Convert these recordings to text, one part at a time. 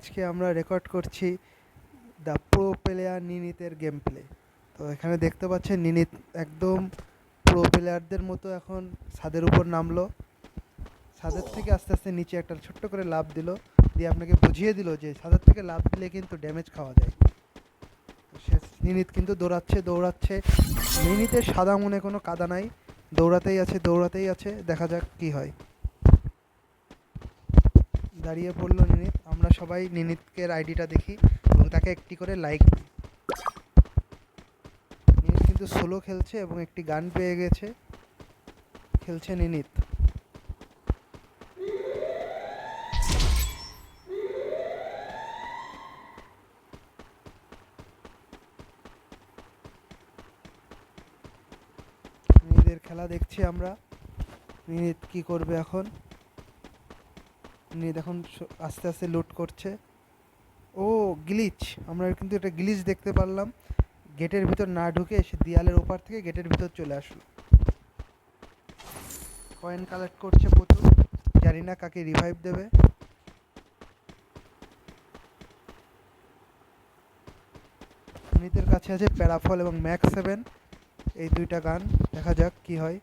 আজকে আমরা রেকর্ড করছি দ্য প্রো প্লেয়ার নিনিতের গেম প্লে। তো এখানে দেখতে পাচ্ছেন নিনিত একদম প্রো প্লেয়ারদের মতো এখন ছাদের উপর নামলো। ছাদের থেকে আস্তে আস্তে নিচে একটা ছোট্ট করে লাফ দিল, দিয়ে আপনাকে বুঝিয়ে দিল যে ছাদের থেকে লাফ দিলে কিন্তু ড্যামেজ খাওয়া যায়। সে নিনিত কিন্তু দৌড়াচ্ছে। নিনিতের সাদা মনে কোনো কাদা নাই, দৌড়াতেই আছে। দেখা যাক কি হয়। দাঁড়িয়ে পড়লো নিনিত। আমরা সবাই নিনিতকে আইডিটা দেখি এবং তাকে একটি করে লাইক দিই। নিনিত কিন্তু সোলো খেলছে এবং একটি গান পেয়ে গেছে। খেলছে নিনিত। নিনিতের খেলা দেখছি আমরা। নিনিত কি করবে এখন? নিনিত এখন আস্তে আস্তে লুট করছে। ও গ্লিচ! আমরা কিন্তু একটা গ্লিচ দেখতে পারলাম। গেটের ভিতর না ঢুকে সে দেয়ালের ওপার থেকে গেটের ভিতর চলে আসলো। কয়েন কালেক্ট করছে প্রচুর, জানি না কাকে রিভাইভ দেবে। নিনিতের কাছে আছে প্যারাফল এবং ম্যাক্স 7, এই দুইটা গান। দেখা যাক কি হয়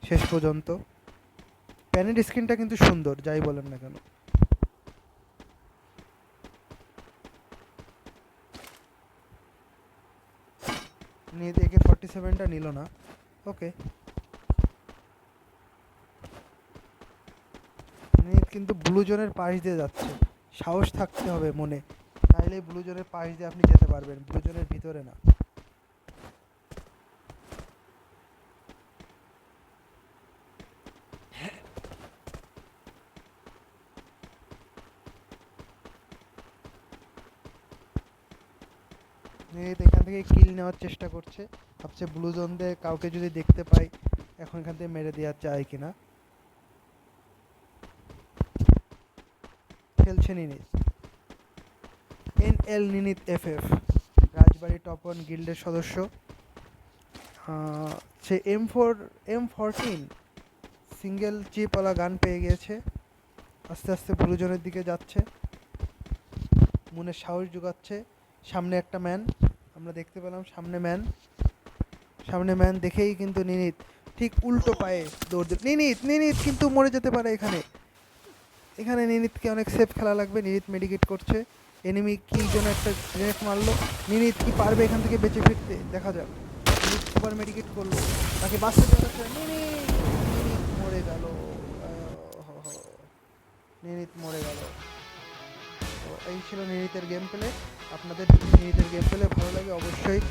শেষ পর্যন্ত। প্যানের স্ক্রিনটা কিন্তু সুন্দর, যাই বলেন না কেন। নিয়ে একে 47টা নিল না। ওকে, নিয়ে কিন্তু ব্লু জোনের পাশ দিয়ে যাচ্ছে। সাহস থাকতে হবে মনে, তাইলে ব্লু জোনের পাশ দিয়ে আপনি যেতে পারবেন, ব্লু জোনের ভিতরে না। এখান থেকে কিল নেওয়ার চেষ্টা করছে, ভাবছে ব্লু জোন দিয়ে কাউকে যদি দেখতে পাই এখন এখান থেকে মেরে দেওয়া যায় কিনা। খেলছে নিনিত, NL নিনিত FF, রাজবাড়ি টপ 1 গিল্ডের সদস্য। সে M14 সিঙ্গেল চিপওয়ালা গান পেয়ে গিয়েছে। আস্তে আস্তে ব্লু জোনের দিকে যাচ্ছে, মনে সাহস জোগাচ্ছে। সামনে একটা ম্যান আমরা দেখতে পেলাম, সামনে ম্যান দেখেই কিন্তু নিনিত ঠিক উল্টো পায়ে দৌড় দিল। নিনিত কিন্তু মরে যেতে পারে এখানে নিনিতকে অনেক সেফ খেলা লাগবে। নিনিত মেডিকেট করছে। এনিমি কি যেন একটা গ্রেনেড মারলো। নিনিত কি পারবে এখান থেকে বেঁচে ফিরতে? দেখা যাক। নিনিত সুপার মেডিকেট করলো, তাকে বাঁচতে চাচ্ছে। নিনিত মরে গেল। নিনিত মরে গেল। তো এই ছিল নিনিতের গেম প্লে। আপনাদের যদি নিনিতের গেম প্লে ভালো লাগে অবশ্যই